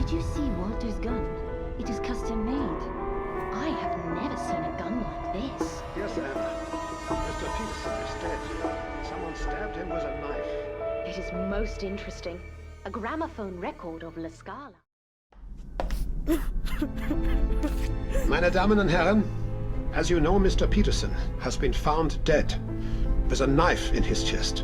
Did you see Walter's gun? It is custom made. I have never seen a gun like this. Yes, Anna. Mr. Peterson is dead. Someone stabbed him with a knife. It is most interesting. A gramophone record of La Scala. Meine Damen und Herren, as you know, Mr. Peterson has been found dead with a knife in his chest.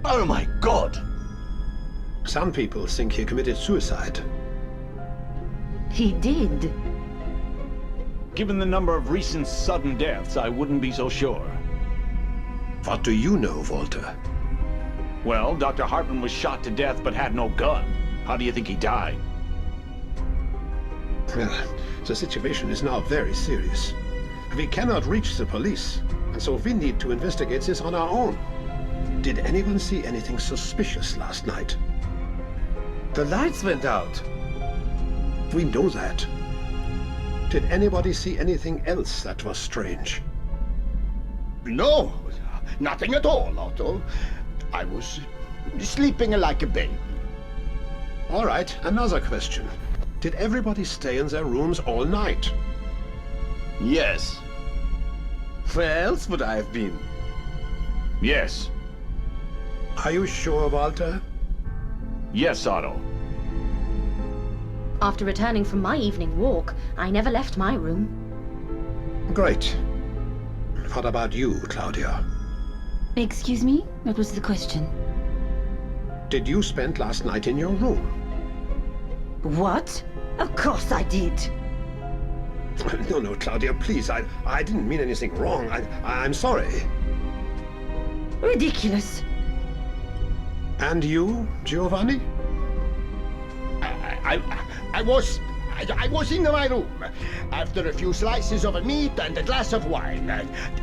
Oh my God! Some people think he committed suicide. He did. Given the number of recent sudden deaths, I wouldn't be so sure. What do you know, Walter? Well, Dr. Hartman was shot to death but had no gun. How do you think he died? Well, the situation is now very serious. We cannot reach the police, and so we need to investigate this on our own. Did anyone see anything suspicious last night? The lights went out. We know that. Did anybody see anything else that was strange? No, nothing at all, Otto. I was sleeping like a baby. All right, another question. Did everybody stay in their rooms all night? Yes. Where else would I have been? Yes. Are you sure, Walter? Yes, Otto. After returning from my evening walk, I never left my room. Great. What about you, Claudia? Excuse me? What was the question? Did you spend last night in your room? What? Of course I did. No, Claudia, please. I didn't mean anything wrong. I'm sorry. Ridiculous. And you, Giovanni? I was in my room. After a few slices of meat and a glass of wine.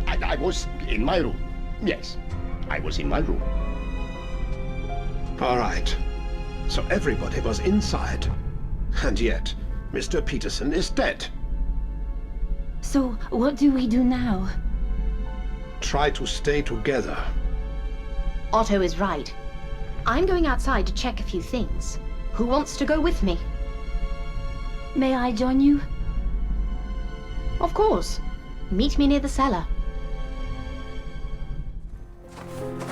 I was in my room. Yes, I was in my room. All right. So everybody was inside. And yet, Mr. Peterson is dead. So, what do we do now? Try to stay together. Otto is right. I'm going outside to check a few things. Who wants to go with me? May I join you? Of course. Meet me near the cellar.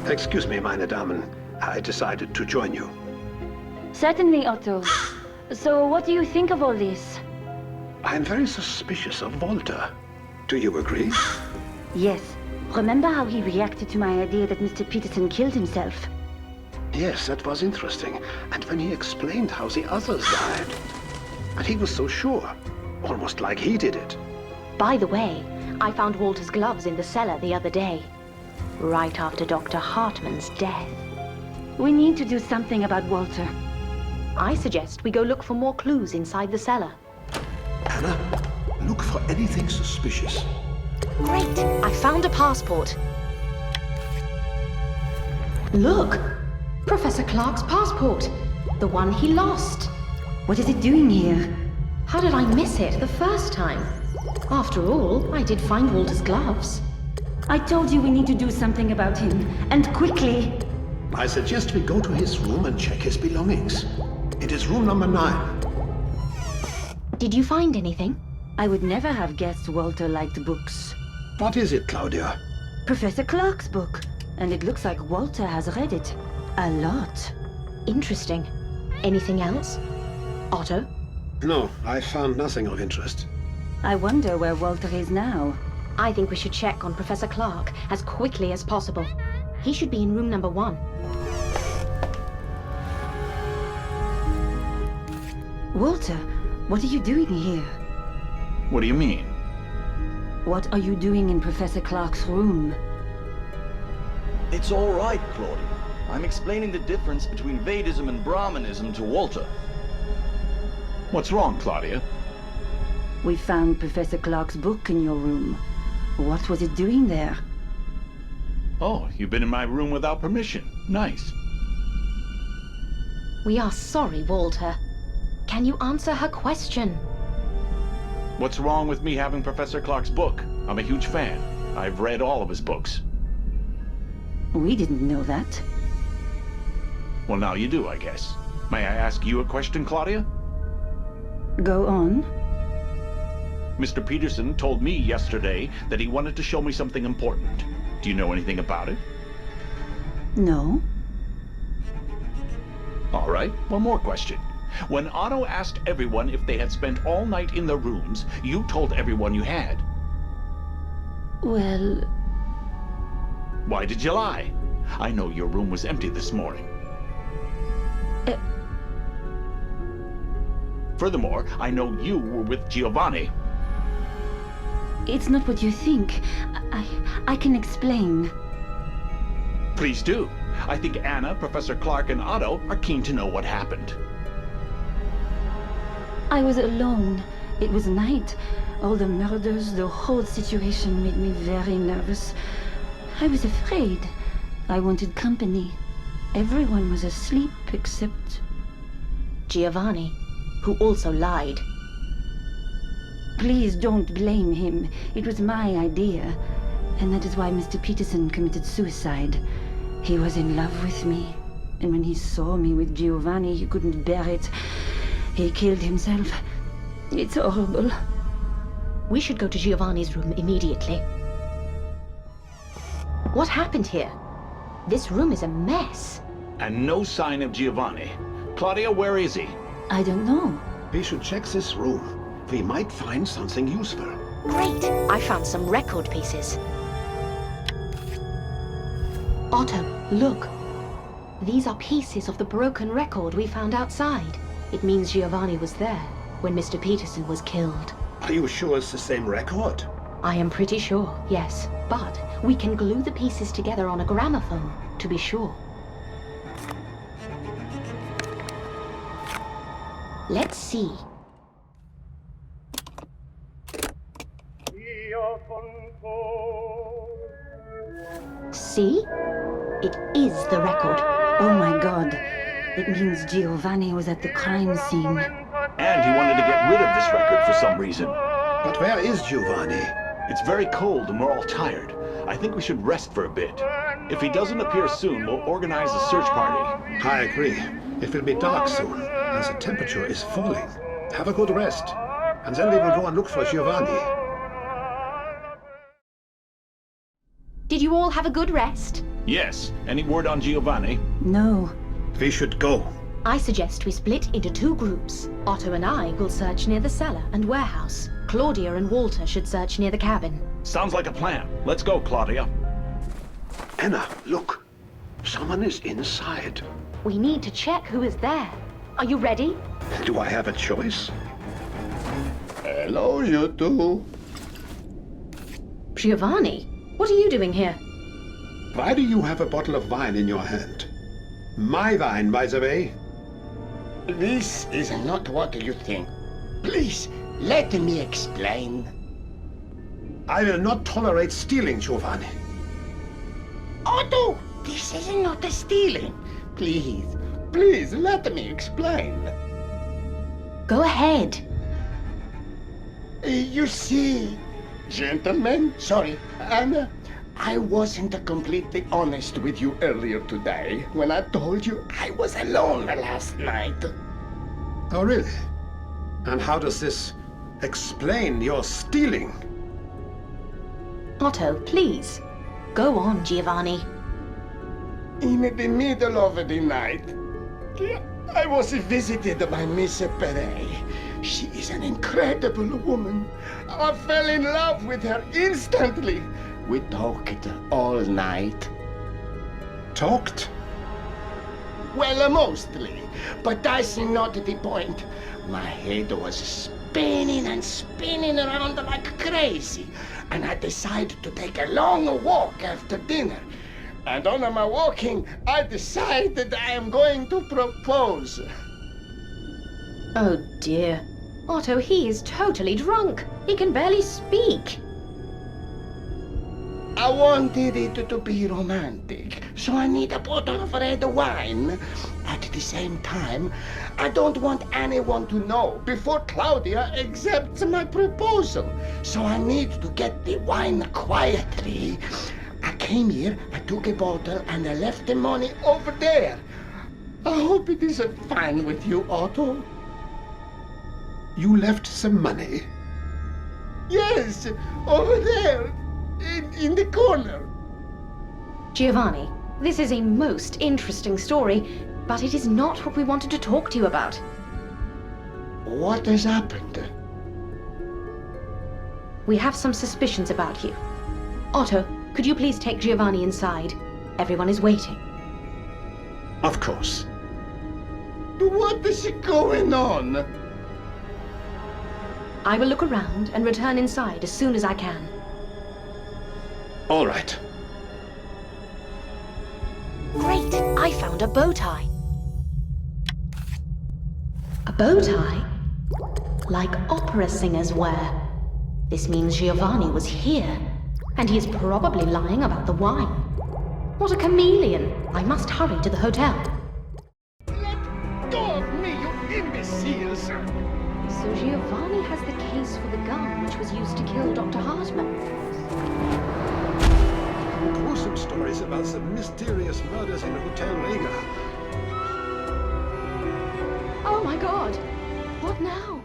Excuse me, meine Damen. I decided to join you. Certainly, Otto. So, what do you think of all this? I'm very suspicious of Walter. Do you agree? Yes. Remember how he reacted to my idea that Mr. Peterson killed himself? Yes, that was interesting. And when he explained how the others died. And he was so sure. Almost like he did it. By the way, I found Walter's gloves in the cellar the other day. Right after Dr. Hartman's death. We need to do something about Walter. I suggest we go look for more clues inside the cellar. Anna, look for anything suspicious. Great! I found a passport. Look! Professor Clark's passport. The one he lost. What is it doing here? How did I miss it the first time? After all, I did find Walter's gloves. I told you we need to do something about him, and quickly. I suggest we go to his room and check his belongings. It is room number 9. Did you find anything? I would never have guessed Walter liked books. What is it, Claudia? Professor Clark's book. And it looks like Walter has read it. A lot. Interesting. Anything else? Otto? No, I found nothing of interest. I wonder where Walter is now. I think we should check on Professor Clark as quickly as possible. He should be in room number 1. Walter, what are you doing here? What do you mean? What are you doing in Professor Clark's room? It's all right, Claudia. I'm explaining the difference between Vedism and Brahmanism to Walter. What's wrong, Claudia? We found Professor Clark's book in your room. What was it doing there? Oh, you've been in my room without permission. Nice. We are sorry, Walter. Can you answer her question? What's wrong with me having Professor Clark's book? I'm a huge fan. I've read all of his books. We didn't know that. Well, now you do, I guess. May I ask you a question, Claudia? Go on. Mr. Peterson told me yesterday that he wanted to show me something important. Do you know anything about it? No. All right, one more question. When Otto asked everyone if they had spent all night in their rooms, you told everyone you had. Well... Why did you lie? I know your room was empty this morning. Furthermore, I know you were with Giovanni. It's not what you think. I can explain. Please do. I think Anna, Professor Clark, and Otto are keen to know what happened. I was alone. It was night. All the murders, the whole situation made me very nervous. I was afraid. I wanted company. Everyone was asleep except... Giovanni, who also lied. Please don't blame him. It was my idea. And that is why Mr. Peterson committed suicide. He was in love with me. And when he saw me with Giovanni, he couldn't bear it. He killed himself. It's horrible. We should go to Giovanni's room immediately. What happened here? This room is a mess. And no sign of Giovanni. Claudia, where is he? I don't know. We should check this room. We might find something useful. Great! I found some record pieces. Otto, look. These are pieces of the broken record we found outside. It means Giovanni was there when Mr. Peterson was killed. Are you sure it's the same record? I am pretty sure, yes. But we can glue the pieces together on a gramophone, to be sure. Let's see. See? It is the record. Oh my God. It means Giovanni was at the crime scene. And he wanted to get rid of this record for some reason. But where is Giovanni? It's very cold and we're all tired. I think we should rest for a bit. If he doesn't appear soon, we'll organize a search party. I agree. It will be dark soon, and the temperature is falling. Have a good rest, and then we will go and look for Giovanni. Did you all have a good rest? Yes. Any word on Giovanni? No. We should go. I suggest we split into two groups. Otto and I will search near the cellar and warehouse. Claudia and Walter should search near the cabin. Sounds like a plan. Let's go, Claudia. Anna, look. Someone is inside. We need to check who is there. Are you ready? Do I have a choice? Hello, you two. Giovanni, what are you doing here? Why do you have a bottle of wine in your hand? My wine, by the way. This is not what you think. Please, let me explain. I will not tolerate stealing, Giovanni. Otto, this is not a stealing. Please, let me explain. Go ahead. You see, gentlemen, sorry, Anna, I wasn't completely honest with you earlier today when I told you I was alone last night. Oh, really? And how does this explain your stealing? Otto, please. Go on, Giovanni. In the middle of the night, I was visited by Miss Perret. She is an incredible woman. I fell in love with her instantly. We talked all night. Talked? Well, mostly, but that's not the point. My head was spinning and spinning around like crazy, and I decided to take a long walk after dinner. And on my walking, I decided I am going to propose. Oh dear. Otto, he is totally drunk. He can barely speak. I wanted it to be romantic, so I need a bottle of red wine. At the same time, I don't want anyone to know before Claudia accepts my proposal, so I need to get the wine quietly. I came here, I took a bottle, and I left the money over there. I hope it is fine with you, Otto. You left some money? Yes, over there, in the corner. Giovanni, this is a most interesting story, but it is not what we wanted to talk to you about. What has happened? We have some suspicions about you. Otto, could you please take Giovanni inside? Everyone is waiting. Of course. What is going on? I will look around and return inside as soon as I can. All right. Great! I found a bow tie. A bow tie? Like opera singers wear. This means Giovanni was here, and he is probably lying about the wine. What a chameleon! I must hurry to the hotel. Let go of me, you imbeciles! So Giovanni has the case for the gun which was used to kill Dr. Hartman. Gruesome stories about some mysterious murders in Hotel Rega. Oh my god! What now?